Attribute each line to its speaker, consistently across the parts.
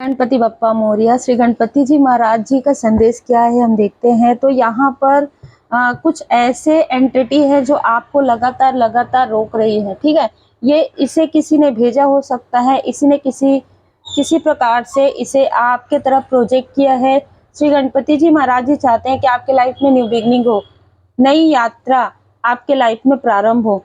Speaker 1: गणपति बप्पा मोरया। श्री गणपति जी महाराज जी का संदेश क्या है हम देखते हैं। तो यहाँ पर कुछ ऐसे एंटिटी है जो आपको लगातार रोक रही है, ठीक है। ये इसे किसी ने भेजा हो सकता है, इसी ने किसी प्रकार से इसे आपके तरफ प्रोजेक्ट किया है। श्री गणपति जी महाराज जी चाहते हैं कि आपके लाइफ में न्यू बिगनिंग हो, नई यात्रा आपके लाइफ में प्रारंभ हो।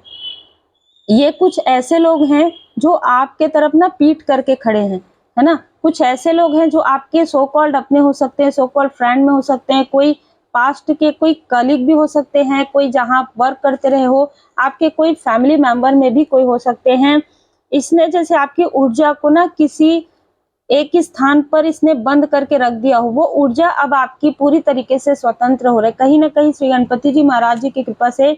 Speaker 1: ये कुछ ऐसे लोग हैं जो आपके तरफ ना पीठ करके खड़े हैं, है ना। कुछ ऐसे लोग हैं जो आपके सो कॉल्ड अपने हो सकते हैं, सो कॉल्ड फ्रेंड में हो सकते हैं, कोई पास्ट के कोई कलीग भी हो सकते हैं, कोई जहां आप वर्क करते रहे हो, आपके कोई फैमिली मेंबर में भी कोई हो सकते हैं। इसने जैसे आपकी ऊर्जा को ना किसी एक ही स्थान पर इसने बंद करके रख दिया हो, वो ऊर्जा अब आपकी पूरी तरीके से स्वतंत्र हो रही है। कहीं ना कहीं श्री गणपति जी महाराज जी की कृपा से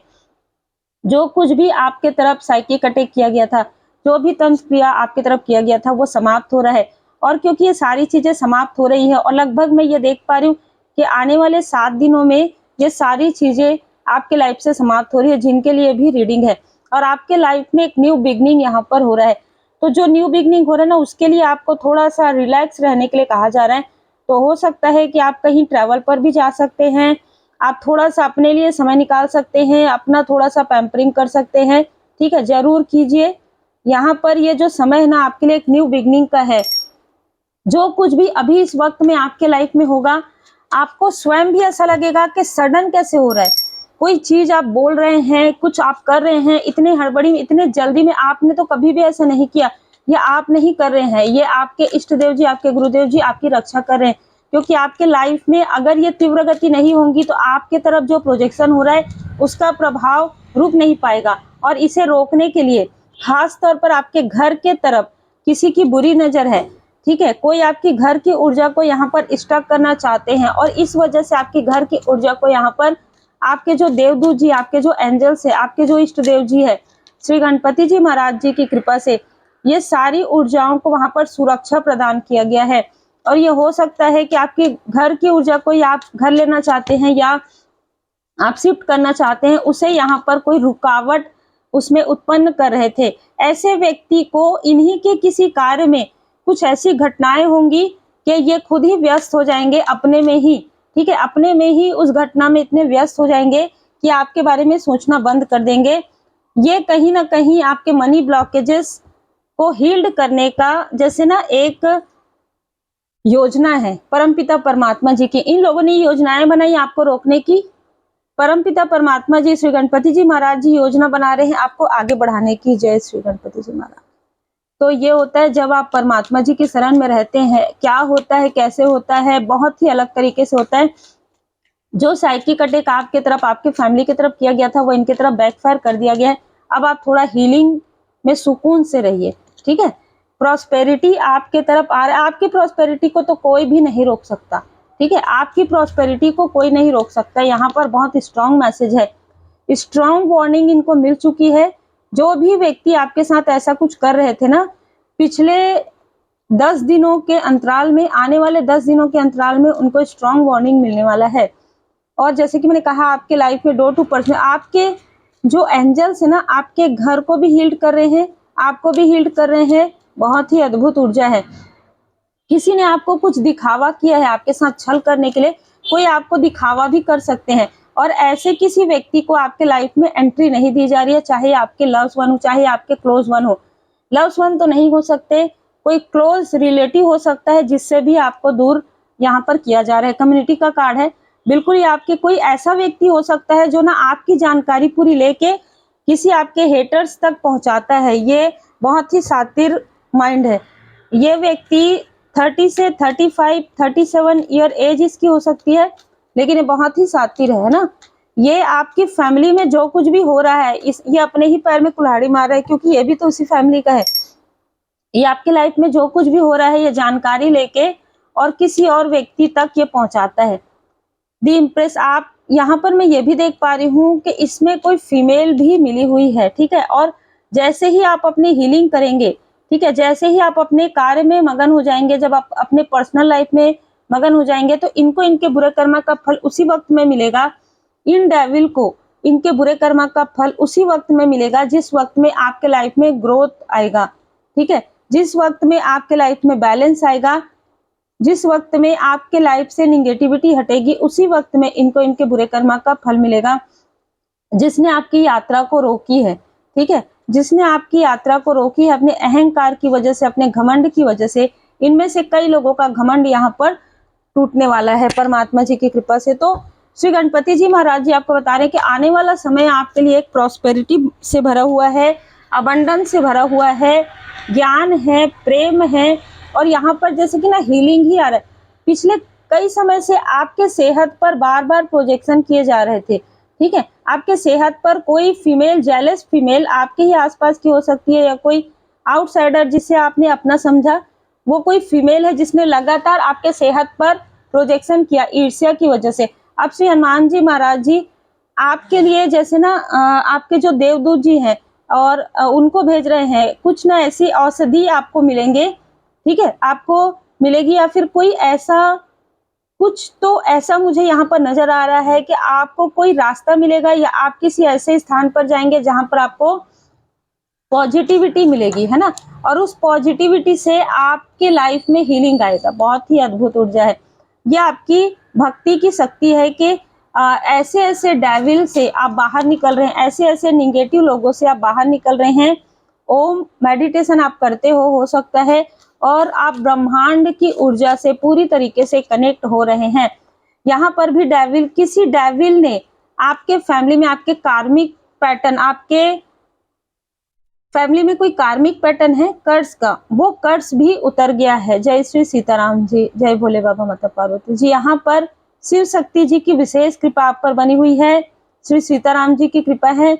Speaker 1: जो कुछ भी आपके तरफ साइकिक अटैक किया गया था, जो भी तंत्र क्रिया आपके तरफ किया गया था, वो समाप्त हो रहा है। और क्योंकि ये सारी चीजें समाप्त हो रही है और लगभग मैं ये देख पा रही हूँ कि आने वाले 7 दिनों में ये सारी चीजें आपके लाइफ से समाप्त हो रही है, जिनके लिए भी रीडिंग है। और आपके लाइफ में एक न्यू बिगनिंग यहाँ पर हो रहा है। तो जो न्यू बिगनिंग हो रहा है ना, उसके लिए आपको थोड़ा सा रिलैक्स रहने के लिए कहा जा रहा है। तो हो सकता है कि आप कहीं ट्रैवल पर भी जा सकते हैं, आप थोड़ा सा अपने लिए समय निकाल सकते हैं, अपना थोड़ा सा पैम्परिंग कर सकते हैं, ठीक है, जरूर कीजिए। यहाँ पर ये जो समय है ना आपके लिए एक न्यू बिगनिंग का है। जो कुछ भी अभी इस वक्त में आपके लाइफ में होगा, आपको स्वयं भी ऐसा लगेगा कि सडन कैसे हो रहा है। कोई चीज आप बोल रहे हैं, कुछ आप कर रहे हैं, इतने हड़बड़ी में, इतने जल्दी में आपने तो कभी भी ऐसा नहीं किया, या आप नहीं कर रहे हैं। ये आपके इष्ट देव जी, आपके गुरुदेव जी आपकी रक्षा कर रहे हैं। क्योंकि आपके लाइफ में अगर ये तीव्र गति नहीं होंगी तो आपके तरफ जो प्रोजेक्शन हो रहा है उसका प्रभाव रुक नहीं पाएगा। और इसे रोकने के लिए खास तौर पर आपके घर के तरफ किसी की बुरी नजर है, ठीक है, कोई आपकी घर की ऊर्जा को यहाँ पर स्टॉक करना चाहते हैं, और इस वजह से आपके घर की ऊर्जा को यहाँ पर आपके जो देवदूत जी, आपके जो एंजल्स है, आपके जो इष्ट देव जी है, श्री गणपति जी महाराज जी की कृपा से ये सारी ऊर्जाओं को वहां पर सुरक्षा प्रदान किया गया है। और ये हो सकता है कि आपके घर की ऊर्जा को या आप घर लेना चाहते हैं या आप शिफ्ट करना चाहते हैं, उसे यहाँ पर कोई रुकावट उसमें उत्पन्न कर रहे थे। ऐसे व्यक्ति को इन्हीं के किसी कार्य में कुछ ऐसी घटनाएं होंगी कि ये खुद ही व्यस्त हो जाएंगे अपने में ही, ठीक है, अपने में ही उस घटना में इतने व्यस्त हो जाएंगे कि आपके बारे में सोचना बंद कर देंगे। ये कहीं ना कहीं आपके मनी ब्लॉकेजेस को हील्ड करने का जैसे ना एक योजना है परमपिता परमात्मा जी की। इन लोगों ने योजनाएं बनाई आपको रोकने की। परमपिता परमात्मा जी, श्री गणपति जी महाराज जी योजना बना रहे हैं आपको आगे बढ़ाने की। जय श्री गणपति जी महाराज। तो ये होता है जब आप परमात्मा जी की शरण में रहते हैं। क्या होता है, कैसे होता है, बहुत ही अलग तरीके से होता है। जो साइकिक अटैक आपके तरफ, आपके फैमिली की तरफ किया गया था, वो इनके तरफ बैकफायर कर दिया गया है। अब आप थोड़ा हीलिंग में सुकून से रहिए, ठीक है। प्रॉस्पेरिटी आपके तरफ आ रहा है। आपकी प्रॉस्पेरिटी को तो कोई भी नहीं रोक सकता, ठीक है, आपकी प्रॉस्पेरिटी को कोई नहीं रोक सकता। यहाँ पर बहुत स्ट्रांग मैसेज है, स्ट्रांग वार्निंग इनको मिल चुकी है। जो भी व्यक्ति आपके साथ ऐसा कुछ कर रहे थे ना, पिछले 10 दिनों के अंतराल में, आने वाले 10 दिनों के अंतराल में उनको स्ट्रांग वार्निंग मिलने वाला है। और जैसे कि मैंने कहा, आपके लाइफ में डोर टू पर्सन, आपके जो एंजल्स है ना, आपके घर को भी हील्ड कर रहे हैं, आपको भी हील्ड कर रहे हैं। बहुत ही अद्भुत ऊर्जा है। किसी ने आपको कुछ दिखावा किया है, आपके साथ छल करने के लिए कोई आपको दिखावा भी कर सकते हैं। और ऐसे किसी व्यक्ति को आपके लाइफ में एंट्री नहीं दी जा रही है, चाहे आपके लव्स वन हो, चाहे आपके क्लोज वन हो। लव्स वन तो नहीं हो सकते, कोई क्लोज रिलेटिव हो सकता है जिससे भी आपको दूर यहाँ पर किया जा रहा है। कम्युनिटी का कार्ड है, बिल्कुल। ये आपके कोई ऐसा व्यक्ति हो सकता है जो ना आपकी जानकारी पूरी लेके किसी आपके हेटर्स तक पहुंचाता है। ये बहुत ही शातिर माइंड है। ये व्यक्ति 30 से 35, 37 ईयर एज इसकी हो सकती है, लेकिन ये बहुत ही शातिर है ना। ये आपकी फैमिली में जो कुछ भी हो रहा है, ये अपने ही पैर में कुल्हाड़ी मार रहा है, क्योंकि ये भी तो उसी फैमिली का है। ये आपके लाइफ में जो कुछ भी हो रहा है, ये जानकारी लेके और किसी और व्यक्ति तक ये पहुंचाता है। दी इम्प्रेस, आप यहाँ पर मैं ये भी देख पा रही हूँ कि इसमें कोई फीमेल भी मिली हुई है, ठीक है। और जैसे ही आप अपनी हीलिंग करेंगे, ठीक है, जैसे ही आप अपने कार्य में मगन हो जाएंगे, जब आप अपने पर्सनल लाइफ में मगन हो जाएंगे, तो इनको इनके बुरे कर्म का फल उसी वक्त में मिलेगा। इन डेविल को इनके बुरे कर्म का फल उसी वक्त में मिलेगा जिस वक्त में आपके लाइफ में ग्रोथ आएगा, ठीक है, जिस वक्त में आपके लाइफ में बैलेंस आएगा, जिस वक्त में आपके लाइफ से निगेटिविटी हटेगी उसी वक्त में इनको इनके बुरे कर्मा का फल मिलेगा। जिसने आपकी यात्रा को रोकी है, ठीक है, जिसने आपकी यात्रा को रोकी है अपने अहंकार की वजह से, अपने घमंड की वजह से, इनमें से कई लोगों का घमंड यहाँ पर टूटने वाला है परमात्मा जी की कृपा से। तो श्री गणपति जी महाराज जी आपको बता रहे हैं कि आने वाला समय आपके लिए एक प्रॉस्पेरिटी से भरा हुआ है, अबंडेंस से भरा हुआ है, ज्ञान है, प्रेम है, और यहाँ पर जैसे कि ना हीलिंग ही आ रहा है। पिछले कई समय से आपके सेहत पर बार बार प्रोजेक्शन किए जा रहे थे, ठीक है, आपके सेहत पर कोई फीमेल, जेलस फीमेल आपके ही आसपास की हो सकती है, या कोई आउटसाइडर जिसे आपने अपना समझा, वो कोई फीमेल है जिसने लगातार आपके सेहत पर प्रोजेक्शन किया ईर्ष्या की वजह से। अब श्री हनुमान जी महाराज जी आपके लिए जैसे ना आपके जो देवदूत जी हैं और उनको भेज रहे हैं, कुछ ना ऐसी औषधि आपको मिलेंगे, ठीक है, आपको मिलेगी, या फिर कोई ऐसा कुछ तो ऐसा मुझे यहाँ पर नजर आ रहा है कि आपको कोई रास्ता मिलेगा, या आप किसी ऐसे स्थान पर जाएंगे जहां पर आपको पॉजिटिविटी मिलेगी, है ना, और उस पॉजिटिविटी से आपके लाइफ में हीलिंग आएगा। बहुत ही अद्भुत ऊर्जा है ये, आपकी भक्ति की शक्ति है कि ऐसे ऐसे डेविल से आप बाहर निकल रहे हैं, ऐसे ऐसे निगेटिव लोगों से आप बाहर निकल रहे हैं। ओम मेडिटेशन आप करते हो सकता है, और आप ब्रह्मांड की ऊर्जा से पूरी तरीके से कनेक्ट हो रहे हैं। यहाँ पर भी डेविल, किसी डेविल ने आपके फैमिली में, आपके कार्मिक पैटर्न, आपके फैमिली में कोई कार्मिक पैटर्न है कर्ज का, वो कर्ज भी उतर गया है। जय श्री सीताराम जी, जय भोले बाबा माता पार्वती जी। यहाँ पर शिव शक्ति जी की विशेष कृपा आप पर बनी हुई है, श्री सीताराम जी की कृपा है,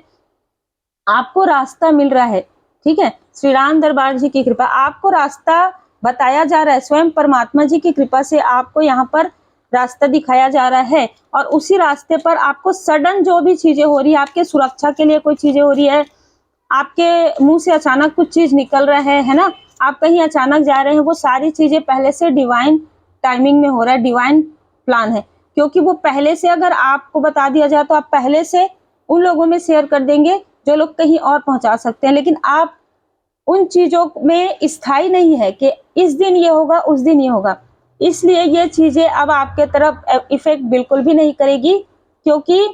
Speaker 1: आपको रास्ता मिल रहा है, ठीक है, श्री राम दरबार जी की कृपा, आपको रास्ता बताया जा रहा है, स्वयं परमात्मा जी की कृपा से आपको यहाँ पर रास्ता दिखाया जा रहा है। और उसी रास्ते पर आपको सडन जो भी चीजें हो रही है, आपके सुरक्षा के लिए कोई चीजें हो रही है, आपके मुंह से अचानक कुछ चीज निकल रहा है ना, आप कहीं अचानक जा रहे हैं, वो सारी चीजें पहले से डिवाइन टाइमिंग में हो रहा है, डिवाइन प्लान है। क्योंकि वो पहले से अगर आपको बता दिया जाए तो आप पहले से उन लोगों में शेयर कर देंगे जो लोग कहीं और पहुंचा सकते हैं। लेकिन आप उन चीजों में स्थायी नहीं है कि इस दिन ये होगा, उस दिन ये होगा, इसलिए ये चीजें अब आपके तरफ इफेक्ट बिल्कुल भी नहीं करेगी। क्योंकि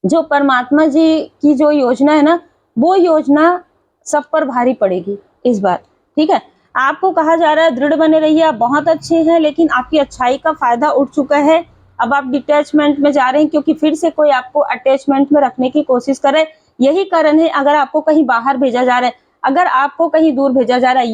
Speaker 1: जो परमात्मा जी की जो योजना है ना, वो योजना सब पर भारी पड़ेगी इस बार, ठीक है। आपको कहा जा रहा है दृढ़ बने रहिए, आप बहुत अच्छे हैं, लेकिन आपकी अच्छाई का फायदा उठ चुका है। अब आप डिटैचमेंट में जा रहे हैं, क्योंकि फिर से कोई आपको अटैचमेंट में रखने की कोशिश करे। यही कारण है, अगर आपको कहीं बाहर भेजा जा रहा है, अगर आपको कहीं दूर भेजा जा रहा है,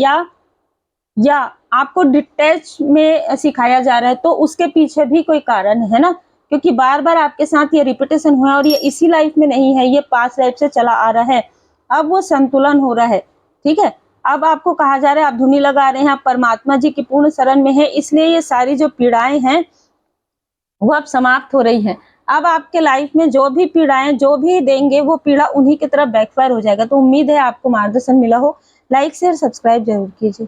Speaker 1: या आपको डिटैच में सिखाया जा रहा है, तो उसके पीछे भी कोई कारण है ना। क्योंकि बार बार आपके साथ ये रिपीटेशन हुआ, और ये इसी लाइफ में नहीं है, ये पास्ट लाइफ से चला आ रहा है। अब वो संतुलन हो रहा है, ठीक है। अब आपको कहा जा रहा है आप धुनी लगा रहे हैं, आप परमात्मा जी की पूर्ण शरण में है, इसलिए ये सारी जो पीड़ाएं हैं वो अब समाप्त हो रही हैं। अब आपके लाइफ में जो भी पीड़ाएं, जो भी देंगे, वो पीड़ा उन्हीं की तरफ बैकफायर हो जाएगा। तो उम्मीद है आपको मार्गदर्शन मिला हो। लाइक शेयर सब्सक्राइब जरूर कीजिए।